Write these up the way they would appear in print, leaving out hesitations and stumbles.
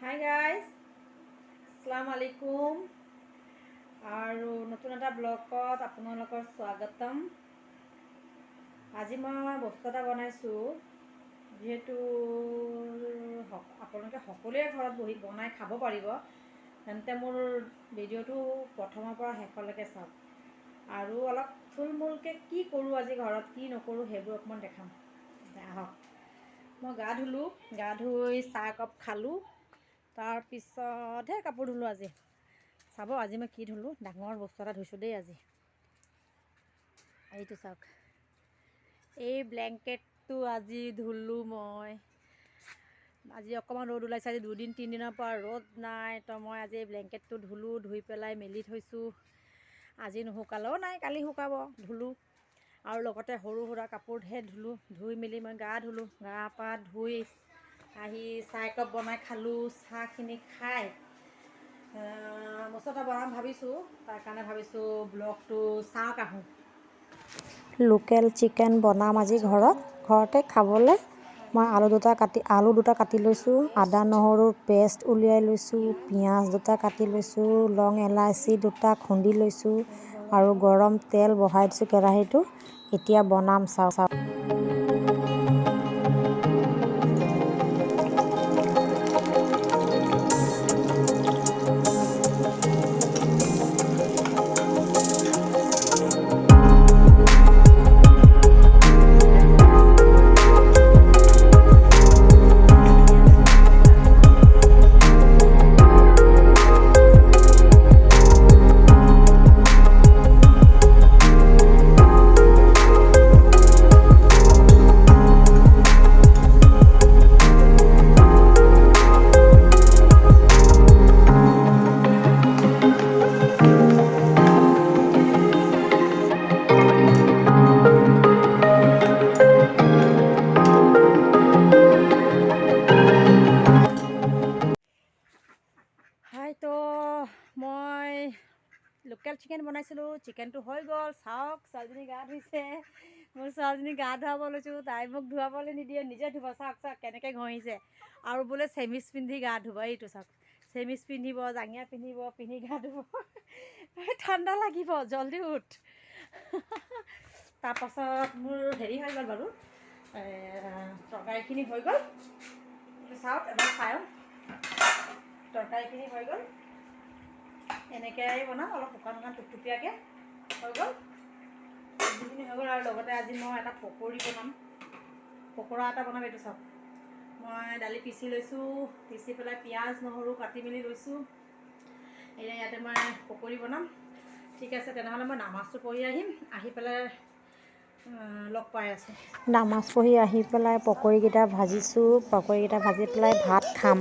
Hi guys, আসসালামু আলাইকুম আৰু নতুন এটা ব্লগত আপোনালোকৰ স্বাগতম। আজি মই বস্তু এটা বনাইছোঁ, যিহেতু আপোনালোকে সকলোৱে ঘৰত বহি বনাই খাব পাৰিব, তেন্তে মোৰ ভিডিঅ'টো প্ৰথমৰ পৰা শেষলৈকে চাওক আৰু অলপ থুলমূলকৈ কি কৰোঁ আজি ঘৰত, কি নকৰোঁ সেইবোৰ অকণমান দেখাম। আহক। মই গা ধুলোঁ, গা ধুই চাহ একাপ খালোঁ, তাৰপিছতহে কাপোৰ ধুলোঁ। আজি চাব, আজি মই কি ধুলোঁ। ডাঙৰ বস্তু এটা ধুইছোঁ দেই আজি। এইটো চাওক, এই ব্লেংকেটটো আজি ধুলোঁ মই। আজি অকণমান ৰ'দ ওলাইছে, আজি 2-3 দিনৰ পৰা ৰ'দ নাই, তো মই আজি এই ব্লেংকেটটো ধুলোঁ। ধুই পেলাই মেলি থৈছোঁ। আজি নুশুকালেও নাই, কালি শুকাব। ধুলোঁ আৰু লগতে সৰু সুৰা কাপোৰ ধেৰ ধুলোঁ। ধুই মেলি মই গা ধুলোঁ। গা পা ধুই আহি চাহ একাপ বনাই খালোঁ। চাহখিনি খাই বস্তু এটা বনাম ভাবিছোঁ, তাৰ কাৰণে ভাবিছোঁ ব্লগটো চাওক আহোঁ। লোকেল চিকেন বনাম আজি ঘৰতে খাবলৈ। মই আলু দুটা কাটি লৈছোঁ, আদা নহৰুৰ পেষ্ট উলিয়াই লৈছোঁ, পিঁয়াজ দুটা কাটি লৈছোঁ, লং এলাইচি দুটা খুন্দি লৈছোঁ আৰু গৰম তেল বহাই দিছোঁ কেৰাহীটো। এতিয়া বনাম চাওক। তো মই লোকেল চিকেন বনাইছিলোঁ, চিকেনটো হৈ গ'ল। চাওক, ছোৱালীজনী গা ধুইছে। মোৰ ছোৱালীজনী গা ধুৱাব লৈছোঁ, তাই মোক ধুৱাবলৈ নিদিয়ে, নিজে ধুব। চাওক কেনেকৈ ঘঁহিছে। আৰু বোলে চেমিজ পিন্ধি গা ধুব। এইটো চাওক, চেমিজ পিন্ধিব, জাঙিয়া পিন্ধিব, পিন্ধি গা ধুব। ঠাণ্ডা লাগিব, জল্দি উঠ। তাৰপাছত মোৰ হেৰি হৈ গ'ল বাৰু, তৰকাৰীখিনি হৈ গ'ল। চাওক, এবাৰ চাওঁ। তৰকাৰীখিনি হৈ গ'ল, এনেকৈ বনাম, অলপ শুকান টুকটুকীয়াকৈ হৈ গ'ল। চব্জিখিনি হৈ গ'ল আৰু লগতে আজি মই এটা পকৰি বনাম, পকৰা এটা বনাম। এইটো চাওক, মই দালি পিচি লৈছোঁ, পিচি পেলাই পিঁয়াজ নহৰু কাটি মেলি লৈছোঁ। এতিয়া ইয়াতে মই পকৰি বনাম। ঠিক আছে, তেনেহ'লে মই নামাজটো পঢ়ি আহিম, আহি পেলাই লগ পাই আছোঁ। নামাজ পঢ়ি আহি পেলাই পকৰিকেইটা ভাজিছোঁ, পকৰিকেইটা ভাজি পেলাই ভাত খাম।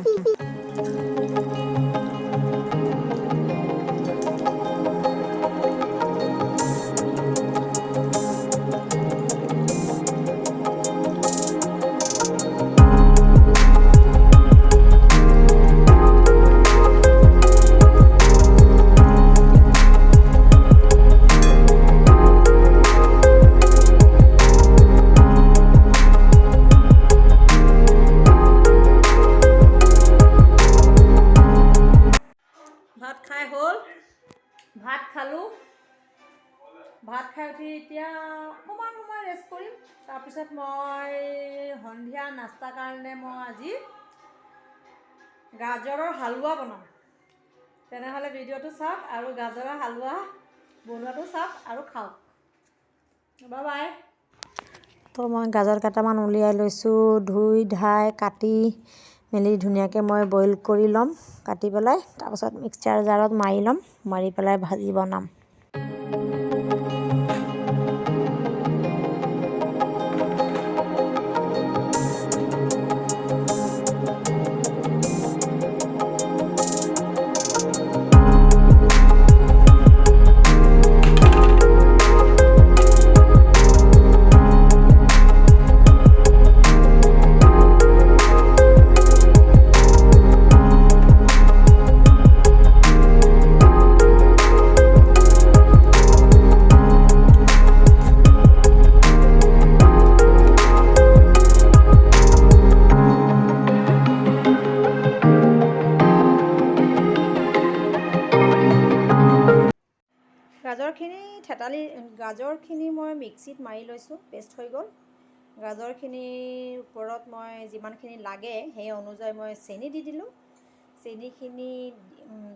ভাত খাই হ'ল, ভাত খালোঁ। ভাত খাই উঠি এতিয়া অকণমান সময় ৰেষ্ট কৰিম। তাৰপিছত মই সন্ধিয়া নাস্তাৰ কাৰণে মই আজি গাজৰৰ হালোৱা বনাম। তেনেহ'লে ভিডিঅ'টো চাওক আৰু গাজৰৰ হালোৱা বনোৱাটো চাওক আৰু খাওক। Bye bye. তো মই গাজৰ কেইটামান উলিয়াই লৈছোঁ, ধুই ধাই কাটি মেলি ধুনীয়াকৈ মই বইল কৰি ল'ম, কাটি পেলাই তাৰপাছত মিক্সাৰ জাৰত মাৰি ল'ম, মাৰি পেলাই ভাজি বনাম। গাজৰখিনি মই মিক্সিত মাৰি লৈছোঁ, পেষ্ট হৈ গ'ল। গাজৰখিনিৰ ওপৰত মই যিমানখিনি লাগে সেই অনুযায়ী মই চেনি দি দিলোঁ। চেনিখিনি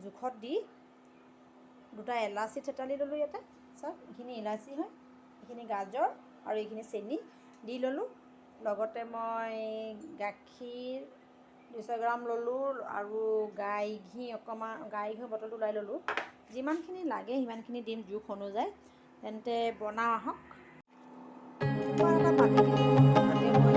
জোখত দি 2টা এলাচি থেতালি ল'লোঁ ইয়াতে। চাওক, এইখিনি ইলাচি হয়, এইখিনি গাজৰ আৰু এইখিনি চেনি দি ল'লোঁ। লগতে মই গাখীৰ 200 গ্ৰাম ল'লোঁ আৰু গাই ঘি বটলটো ওলাই ল'লোঁ। যিমানখিনি লাগে সিমানখিনি দিম জোখ অনুযায়ী। তেন্তে বনাওঁ আহক। এটা বাতি দিলোঁ, তাতে মই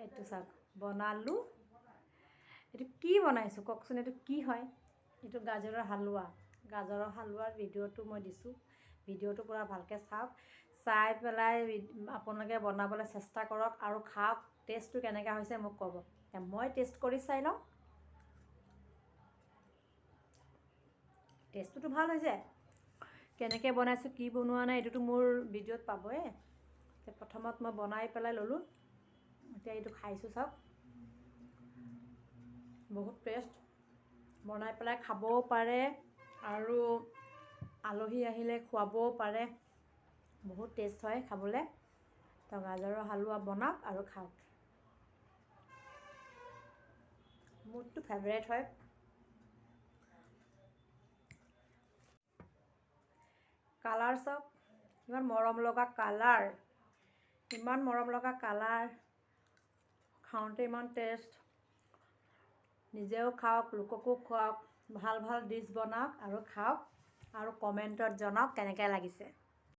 এইটো চাওক বনালোঁ। এইটো কি বনাইছোঁ কওকচোন, এইটো কি হয়? এইটো গাজৰৰ হালোৱা। গাজৰৰ হালোৱাৰ ভিডিঅ'টো মই দিছোঁ। ভিডিঅ'টো পূৰা ভালকৈ চাওক, চাই পেলাই আপোনালোকে বনাবলৈ চেষ্টা কৰক আৰু খাওক। টেষ্টটো কেনেকুৱা হৈছে মোক ক'ব। মই টেষ্ট কৰি চাই লওঁ। টেষ্টটোতো ভাল হৈছে। কেনেকৈ বনাইছোঁ, কি বনোৱা নাই, এইটোতো মোৰ ভিডিঅ'ত পাবই। প্ৰথমত মই বনাই পেলাই ল'লোঁ। এতিয়া এইটো খাইছোঁ, চাওক বহুত টেষ্ট। বনাই পেলাই খাবও পাৰে আৰু আলহী আহিলে খুৱাবও পাৰে। বহুত টেষ্ট হয় খাবলৈ। তো গাজৰৰ হালোৱা বনাওক আৰু খাওক। মোৰতো ফেভৰেট হয়। কালাৰ চাওক, ইমান মৰম লগা কালাৰ, ইমান মৰম লগা কালাৰ, খাওঁতে ইমান টেষ্ট। নিজেও খাওক, লোককো খুৱাওক। ভাল ভাল ডিছ বনাওক আৰু খাওক আৰু কমেণ্টত জনাওক কেনেকৈ লাগিছে।